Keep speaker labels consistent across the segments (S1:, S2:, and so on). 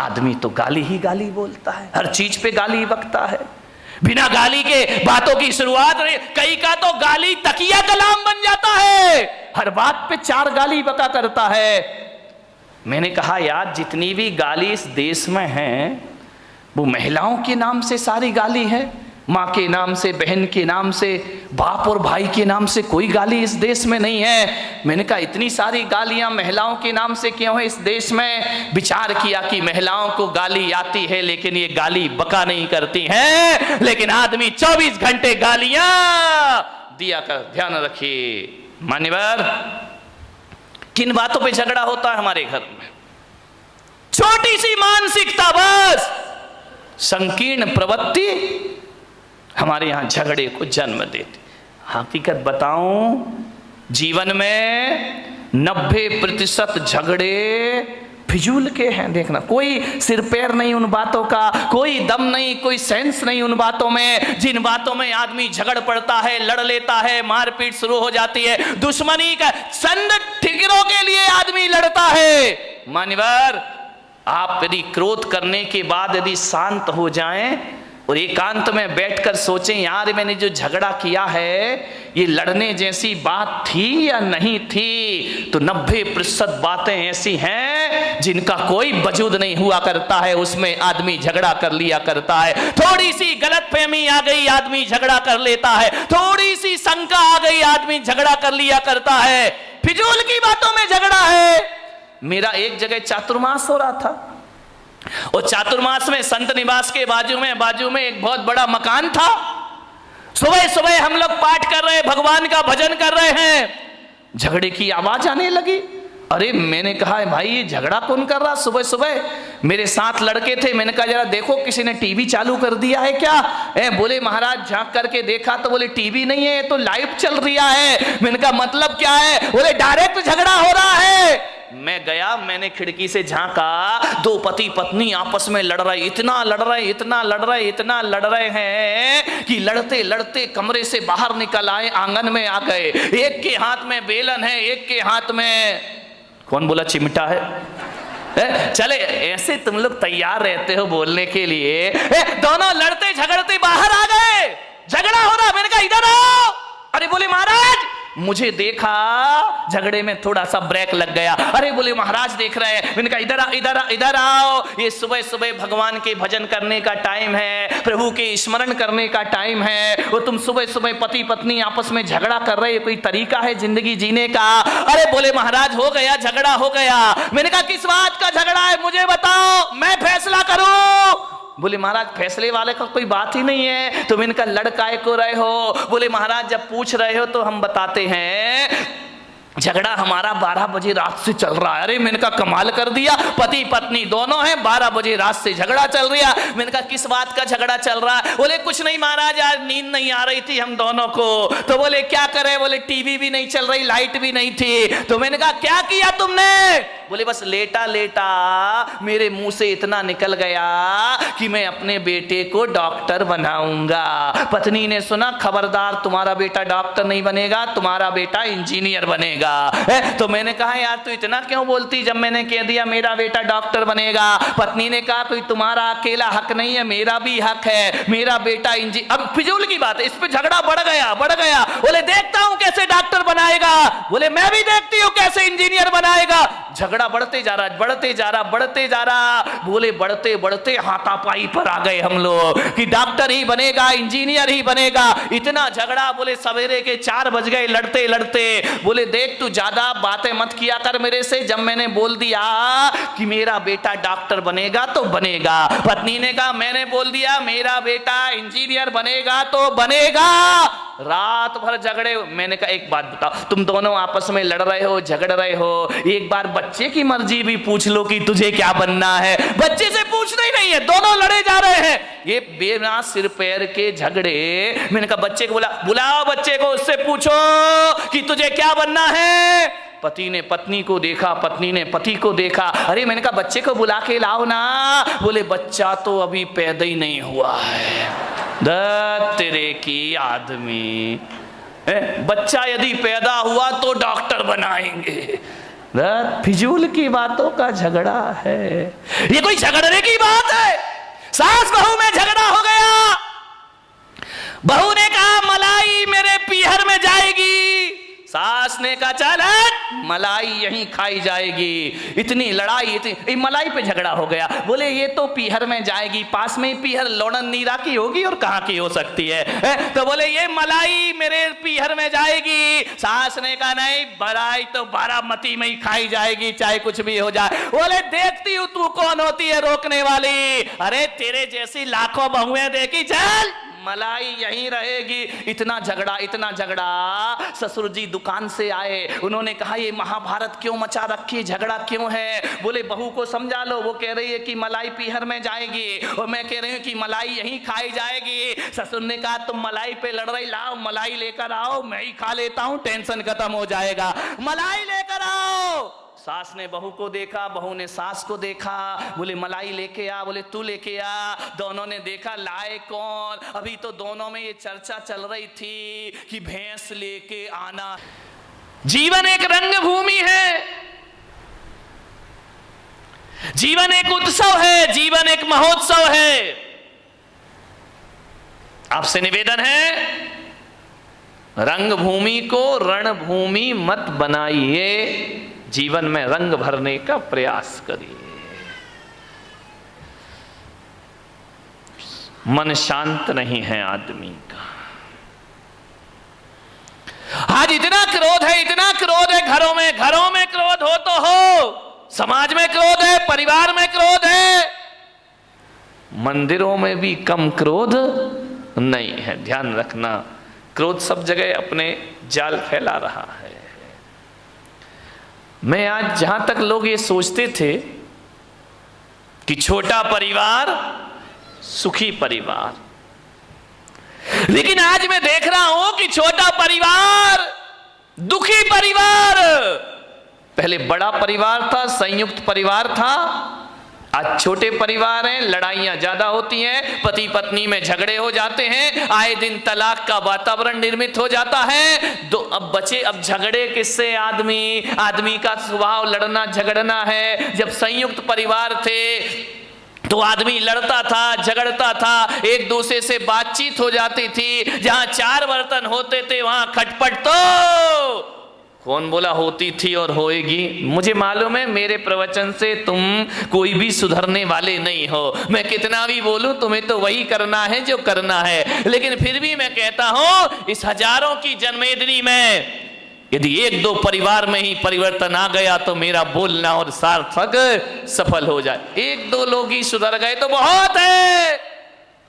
S1: आदमी तो गाली ही गाली बोलता है, हर चीज पे गाली बकता है, बिना गाली के बातों की शुरुआत नहीं। कई का तो गाली तकिया कलाम बन जाता है, हर बात पे 4 गाली बका करता है। मैंने कहा यार जितनी भी गाली इस देश में है वो महिलाओं के नाम से सारी गाली है, माँ के नाम से, बहन के नाम से, बाप और भाई के नाम से कोई गाली इस देश में नहीं है। मैंने कहा इतनी सारी गालियां महिलाओं के नाम से क्यों है इस देश में? विचार किया कि महिलाओं को गाली आती है लेकिन ये गाली बका नहीं करती हैं, लेकिन आदमी 24 घंटे गालियां दिया कर। ध्यान रखिए मान्यवर, किन बातों पे झगड़ा होता है हमारे घर में? छोटी सी मानसिकता, बस संकीर्ण प्रवृत्ति हमारे यहां झगड़े को जन्म देती। हकीकत बताऊं, जीवन में 90% झगड़े फिजूल के हैं। देखना, कोई सिर पैर नहीं उन बातों का, कोई दम नहीं, कोई सेंस नहीं उन बातों में जिन बातों में आदमी झगड़ पड़ता है, लड़ लेता है, मारपीट शुरू हो जाती है, दुश्मनी का संद ठिकरों के लिए आदमी लड़ता है। मान्यवर, आप यदि क्रोध करने के बाद यदि शांत हो जाएं और एकांत में बैठकर सोचें यार मैंने जो झगड़ा किया है ये लड़ने जैसी बात थी या नहीं थी, तो 90% बातें ऐसी हैं जिनका कोई वजूद नहीं हुआ करता है, उसमें आदमी झगड़ा कर लिया करता है। थोड़ी सी गलतफहमी आ गई आदमी झगड़ा कर लेता है, थोड़ी सी शंका आ गई आदमी झगड़ा कर लिया करता है, फिजूल की बातों में झगड़ा है। मेरा एक जगह चातुर्मास हो रहा था और चातुर्मास में संत निवास के बाजू में एक बहुत बड़ा मकान था। सुबह सुबह हम लोग पाठ कर रहे, भगवान का भजन कर रहे हैं, झगड़े की आवाज आने लगी। अरे मैंने कहा भाई ये झगड़ा कौन कर रहा सुबह सुबह? मेरे साथ लड़के थे, मैंने कहा जरा देखो किसी ने टीवी चालू कर दिया है क्या? बोले महाराज झांक करके देखा तो बोले टीवी नहीं है, ये तो लाइव चल रहा है। मैंने कहा मतलब क्या है? बोले डायरेक्ट झगड़ा हो रहा है। मैं गया, मैंने खिड़की से झांका, 2 पति पत्नी आपस में लड़ रहे, इतना लड़ रहे हैं कि लड़ते लड़ते कमरे से बाहर निकल आए, आंगन में आ गए। एक के हाथ में बेलन है, एक के हाथ में कौन बोला चिमटा है। चले ऐसे तुम लोग तैयार रहते हो बोलने के लिए, दोनों लड़ते झगड़ते बाहर आ गए, झगड़ा हो रहा। मैंने कहा इधर आओ। अरे बोले महाराज, मुझे देखा झगड़े में थोड़ा सा ब्रेक लग गया। अरे बोले महाराज देख रहे हैं। मैंने कहा इधर आओ, ये सुबह सुबह भगवान के भजन करने का टाइम है, प्रभु के स्मरण करने का टाइम है, वो तुम सुबह सुबह पति पत्नी आपस में झगड़ा कर रहे, कोई तरीका है जिंदगी जीने का? अरे बोले महाराज हो गया, झगड़ा हो गया। मैंने कहा किस बात का झगड़ा है मुझे बताओ, मैं फैसला करूं। बोले महाराज फैसले वाले का कोई बात ही नहीं है। तो मैंने कहा लड़काए को रहे हो? बोले महाराज जब पूछ रहे हो तो हम बताते हैं, झगड़ा हमारा 12 बजे रात से चल रहा है। अरे मैंने कहा कमाल कर दिया, पति पत्नी दोनों हैं, 12 बजे रात से झगड़ा चल रहा। मैंने कहा किस बात का झगड़ा चल रहा है? बोले कुछ नहीं महाराज, आज नींद नहीं आ रही थी हम दोनों को। तो बोले क्या करे? बोले टीवी भी नहीं चल रही, लाइट भी नहीं थी। तो मैंने कहा क्या किया तुमने? बोले बस लेटा लेटा मेरे मुंह से इतना निकल गया कि मैं अपने बेटे को डॉक्टर बनाऊंगा। पत्नी ने सुना, खबरदार तुम्हारा बेटा डॉक्टर नहीं बनेगा, तुम्हारा बेटा इंजीनियर बनेगा। तो मैंने कहा यार तू इतना क्यों बोलती, जब मैंने कह दिया मेरा बेटा डॉक्टर बनेगा। पत्नी ने कहा कोई तुम्हारा अकेला हक नहीं है, मेरा भी हक है, मेरा बेटा इंजीनियर। अब फिजूल की बात है, इस पे झगड़ा बढ़ गया। बोले देखता हूं कैसे डॉक्टर बनाएगा। बोले मैं भी देखती हूं कैसे इंजीनियर बनाएगा। झगड़ा बढ़ते जा रहा। बोले बढ़ते बढ़ते हाथापाई पर आ गए हम लोग कि डॉक्टर ही बनेगा, इंजीनियर ही बनेगा। इतना झगड़ा, बोले सवेरे के 4 बज गए लड़ते लड़ते। बोले देख तू ज्यादा बातें मत किया कर मेरे से, जब मैंने बोल दिया कि मेरा बेटा डॉक्टर बनेगा तो बनेगा। पत्नी ने कहा मैंने बोल दिया मेरा बेटा इंजीनियर बनेगा तो बनेगा। रात भर झगड़े। मैंने कहा एक बात बताओ, तुम दोनों आपस में लड़ रहे हो, झगड़ रहे हो, एक बार बच्चे की मर्जी भी पूछ लो कि तुझे क्या बनना है। बच्चे से पूछना ही नहीं है, दोनों लड़े जा रहे हैं, ये बिना सिर पैर के झगड़े। मैंने कहा बच्चे को बुलाओ बच्चे को, उससे पूछो कि तुझे क्या बनना है। पति ने पत्नी को देखा, पत्नी ने पति को देखा। अरे मैंने कहा बच्चे को बुला के लाओ ना। बोले बच्चा तो अभी पैदा ही नहीं हुआ है। तेरे की आदमी, बच्चा यदि पैदा हुआ तो डॉक्टर बनाएंगे। फिजूल की बातों का झगड़ा है। ये कोई झगड़ने की बात है? सास बहू में झगड़ा हो गया, बहू ने कहा मलाई मेरे पीहर में जाएगी, सास ने कहा चल मलाई यहीं खाई जाएगी। इतनी लड़ाई, इतनी मलाई पे झगड़ा हो गया। बोले ये तो पीहर में जाएगी, पास में ही पीहर लोड़न नीरा की होगी और कहां की हो सकती है? तो बोले ये मलाई मेरे पीहर में जाएगी। सास ने कहा नहीं, मलाई तो बारामती में ही खाई जाएगी, चाहे कुछ भी हो जाए। बोले देखती हूं तू कौन होती है रोकने वाली, अरे तेरे जैसी लाखों बहुएं देखी, चल मलाई यहीं रहेगी। इतना झगड़ा। ससुर जी दुकान से आए, उन्होंने कहा ये महाभारत क्यों मचा रखी है, झगड़ा क्यों है? बोले बहू को समझा लो, वो कह रही है कि मलाई पीहर में जाएगी और मैं कह रही हूँ कि मलाई यहीं खाई जाएगी। ससुर ने कहा तुम मलाई पे लड़ रही, लाओ मलाई लेकर आओ, मैं ही खा लेता हूँ, टेंशन खत्म हो जाएगा, मलाई लेकर आओ। सास ने बहू को देखा, बहू ने सास को देखा, बोले मलाई लेके आ, बोले तू लेके आ। दोनों ने देखा लाए कौन। अभी तो दोनों में ये चर्चा चल रही थी कि भैंस लेके आना। जीवन एक रंग भूमि है, जीवन एक उत्सव है, जीवन एक महोत्सव है। आपसे निवेदन है रंगभूमि को रणभूमि मत बनाइए, जीवन में रंग भरने का प्रयास करिए। मन शांत नहीं है आदमी का। आज इतना क्रोध है, इतना क्रोध है, घरों में क्रोध हो तो हो, समाज में क्रोध है, परिवार में क्रोध है, मंदिरों में भी कम क्रोध नहीं है। ध्यान रखना, क्रोध सब जगह अपने जाल फैला रहा है। मैं आज जहां तक लोग ये सोचते थे कि छोटा परिवार सुखी परिवार, लेकिन आज मैं देख रहा हूं कि छोटा परिवार दुखी परिवार। पहले बड़ा परिवार था, संयुक्त परिवार था, आज छोटे परिवार हैं, लड़ाइयां ज्यादा होती हैं, पति पत्नी में झगड़े हो जाते हैं, आए दिन तलाक का वातावरण निर्मित हो जाता है। अब झगड़े किससे? आदमी का स्वभाव लड़ना झगड़ना है। जब संयुक्त परिवार थे तो आदमी लड़ता था, झगड़ता था, एक दूसरे से बातचीत हो जाती थी। जहां 4 बर्तन होते थे वहां खटपट तो कौन बोला होती थी और होएगी। मुझे मालूम है मेरे प्रवचन से तुम कोई भी सुधरने वाले नहीं हो, मैं कितना भी बोलूं तुम्हें तो वही करना है जो करना है। लेकिन फिर भी मैं कहता हूं इस हजारों की जन्मेदिनी में यदि 1-2 परिवार में ही परिवर्तन आ गया तो मेरा बोलना और सार्थक सफल हो जाए। 1-2 लोग ही सुधर गए तो बहुत है।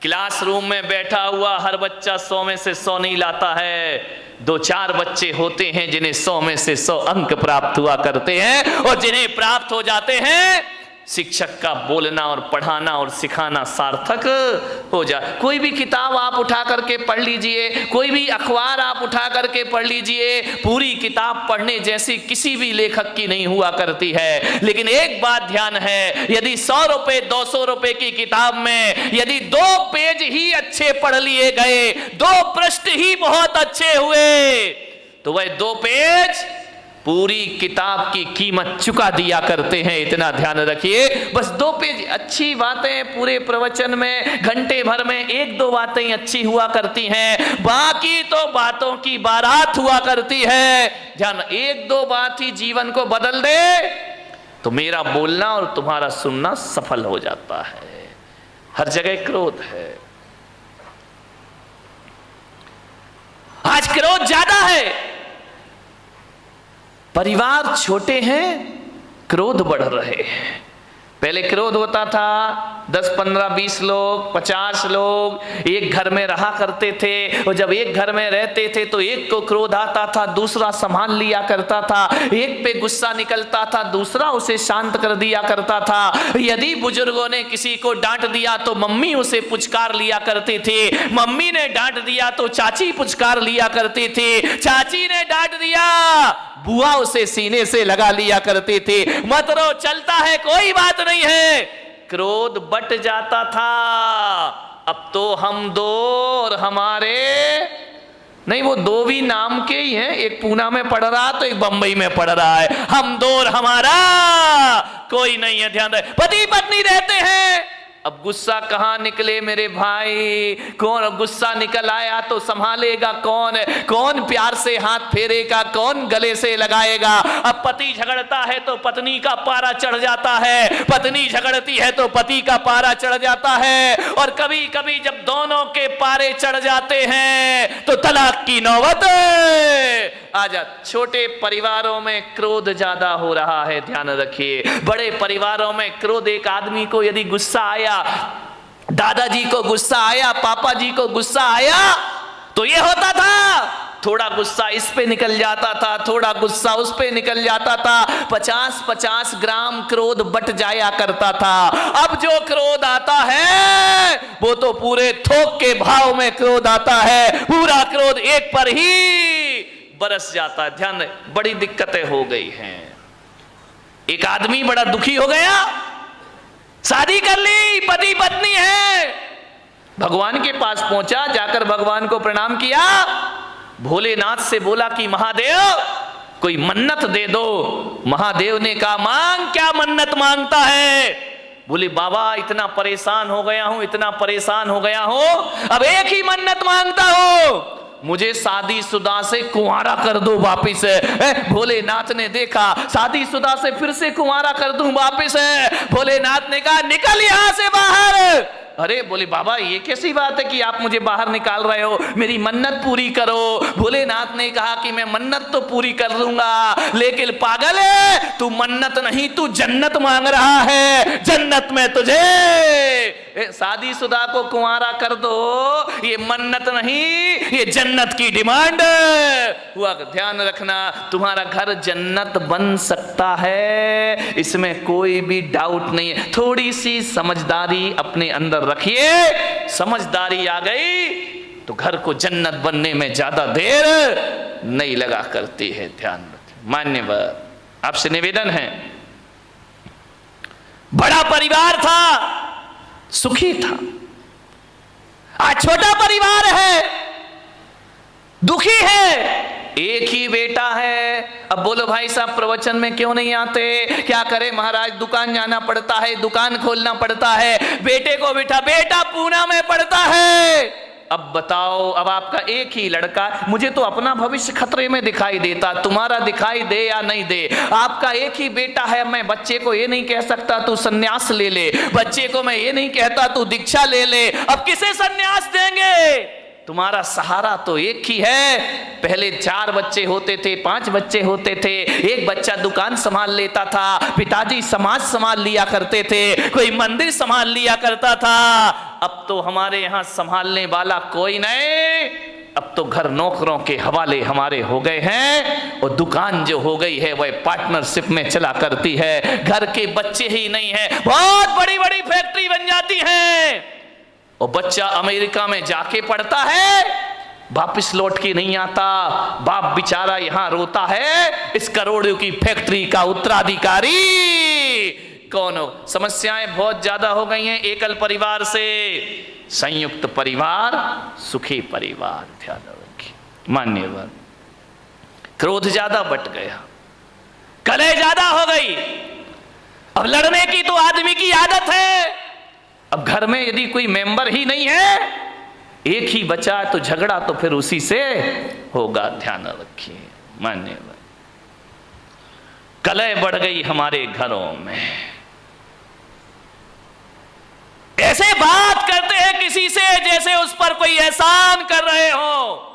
S1: क्लासरूम में बैठा हुआ हर बच्चा 100 में से 100 नहीं लाता है। 2-4 बच्चे होते हैं जिन्हें 100 में से 100 अंक प्राप्त हुआ करते हैं, और जिन्हें प्राप्त हो जाते हैं शिक्षक का बोलना और पढ़ाना और सिखाना सार्थक हो जाए। कोई भी किताब आप उठा करके पढ़ लीजिए, कोई भी अखबार आप उठा करके पढ़ लीजिए, पूरी किताब पढ़ने जैसी किसी भी लेखक की नहीं हुआ करती है। लेकिन एक बात ध्यान है, यदि 100 रुपए 200 रुपए की किताब में यदि 2 पेज ही अच्छे पढ़ लिए गए, 2 पृष्ठ ही बहुत अच्छे हुए, तो वह 2 पेज पूरी किताब की कीमत चुका दिया करते हैं। इतना ध्यान रखिए। बस 2 पेज अच्छी बातें पूरे प्रवचन में घंटे भर में 1-2 बातें अच्छी हुआ करती हैं, बाकी तो बातों की बारात हुआ करती है। ध्यान, 1-2 बात ही जीवन को बदल दे तो मेरा बोलना और तुम्हारा सुनना सफल हो जाता है। हर जगह क्रोध है, आज क्रोध ज्यादा है। परिवार छोटे हैं, क्रोध बढ़ रहे हैं। पहले क्रोध होता था 10, 15, 20 लोग, 50 लोग एक घर में रहा करते थे, और जब एक घर में रहते थे तो एक को क्रोध आता था, दूसरा संभाल लिया करता था, एक पे गुस्सा निकलता था, दूसरा उसे शांत कर दिया करता था। यदि बुजुर्गों ने किसी को डांट दिया तो मम्मी उसे पुचकार लिया करती थी, मम्मी ने डांट दिया तो चाची पुचकार लिया करती थी, चाची ने डांट दिया बुआ उसे सीने से लगा लिया करती थी। मत रो, चलता है, कोई बात नहीं है। क्रोध बट जाता था। अब तो हम 2 और हमारे नहीं, वो दो भी नाम के ही हैं, एक पूना में पढ़ रहा तो एक बंबई में पढ़ रहा है। हम दो और हमारा कोई नहीं है, ध्यान रहे। पति पत्नी रहते हैं। अब गुस्सा कहां निकले मेरे भाई? कौन गुस्सा निकल आया तो संभालेगा कौन? कौन प्यार से हाथ फेरेगा? कौन गले से लगाएगा? अब पति झगड़ता है तो पत्नी का पारा चढ़ जाता है, पत्नी झगड़ती है तो पति का पारा चढ़ जाता है। और कभी कभी जब दोनों के पारे चढ़ जाते हैं तो तलाक की नौबत आ जाती। छोटे परिवारों में क्रोध ज्यादा हो रहा है, ध्यान रखिए। बड़े परिवारों में क्रोध, एक आदमी को यदि गुस्सा आया, दादाजी को गुस्सा आया, पापा जी को गुस्सा आया, तो ये होता था, थोड़ा गुस्सा इस पे निकल जाता था, थोड़ा गुस्सा उस पे निकल जाता था, 50-50 ग्राम क्रोध बट जाया करता था। अब जो क्रोध आता है वो तो पूरे थोक के भाव में क्रोध आता है, पूरा क्रोध एक पर ही बरस जाता है। ध्यान रहे, बड़ी दिक्कतें हो गई हैं। एक आदमी बड़ा दुखी हो गया, शादी कर ली, पति पत्नी है, भगवान के पास पहुंचा, जाकर भगवान को प्रणाम किया, भोलेनाथ से बोला कि महादेव कोई मन्नत दे दो। महादेव ने कहा मांग, क्या मन्नत मांगता है? बोले बाबा इतना परेशान हो गया हूं, इतना परेशान हो गया हूं, अब एक ही मन्नत मांगता हूं, मुझे शादीशुदा से कुंवारा कर दो वापिस। भोलेनाथ ने देखा, शादीशुदा से फिर से कुंवारा कर दूं वापिस। भोलेनाथ ने कहा निकल यहां से बाहर। अरे बोले बाबा ये कैसी बात है कि आप मुझे बाहर निकाल रहे हो, मेरी मन्नत पूरी करो। भोलेनाथ ने कहा कि मैं मन्नत तो पूरी कर दूंगा, लेकिन पागल है तू, मन्नत नहीं तू जन्नत मांग रहा है, जन्नत में तुझे शादीशुदा को कुंवारा कर दो, ये मन्नत नहीं, ये जन्नत की डिमांड हुआ। ध्यान रखना, तुम्हारा घर जन्नत बन सकता है, इसमें कोई भी डाउट नहीं है। थोड़ी सी समझदारी अपने अंदर रखिए, समझदारी आ गई तो घर को जन्नत बनने में ज्यादा देर नहीं लगा करती है। ध्यान रखिए। मान्यवर, आपसे निवेदन है, बड़ा परिवार था, सुखी था, आज छोटा परिवार है, दुखी है, एक ही बेटा है। अब बोलो भाई साहब प्रवचन में क्यों नहीं आते? क्या करे महाराज, दुकान जाना पड़ता है, दुकान खोलना पड़ता है, बेटे को बिठा, बेटा पूना में पढ़ता है। अब बताओ, अब आपका एक ही लड़का, मुझे तो अपना भविष्य खतरे में दिखाई देता, तुम्हारा दिखाई दे या नहीं दे, आपका एक ही बेटा है। मैं बच्चे को ये नहीं कह सकता तू सन्यास ले ले, बच्चे को मैं ये नहीं कहता तू दीक्षा ले ले। अब किसे सन्यास देंगे? तुम्हारा सहारा तो एक ही है। पहले 4 बच्चे होते थे, 5 बच्चे होते थे, एक बच्चा दुकान संभाल लेता था, पिताजी समाज संभाल लिया करते थे, कोई मंदिर संभाल लिया करता था। अब तो हमारे यहाँ संभालने वाला कोई नहीं, अब तो घर नौकरों के हवाले हमारे हो गए हैं, और दुकान जो हो गई है वह पार्टनरशिप में चला करती है। घर के बच्चे ही नहीं है, बहुत बड़ी बड़ी फैक्ट्री बन जाती है, और बच्चा अमेरिका में जाके पढ़ता है, वापिस लौट के नहीं आता, बाप बेचारा यहां रोता है, इस करोड़ों की फैक्ट्री का उत्तराधिकारी कौन हो? समस्याएं बहुत ज्यादा हो गई हैं। एकल परिवार से संयुक्त परिवार, सुखी परिवार। ध्यान रखिए मान्यवर, क्रोध ज्यादा बट गया, कलह ज्यादा हो गई, अब लड़ने की तो आदमी की आदत है। अब घर में यदि कोई मेंबर ही नहीं है, एक ही बचा तो झगड़ा तो फिर उसी से होगा। ध्यान रखिए मान्यवर, कलह बढ़ गई हमारे घरों में। ऐसे बात करते हैं किसी से जैसे उस पर कोई एहसान कर रहे हो।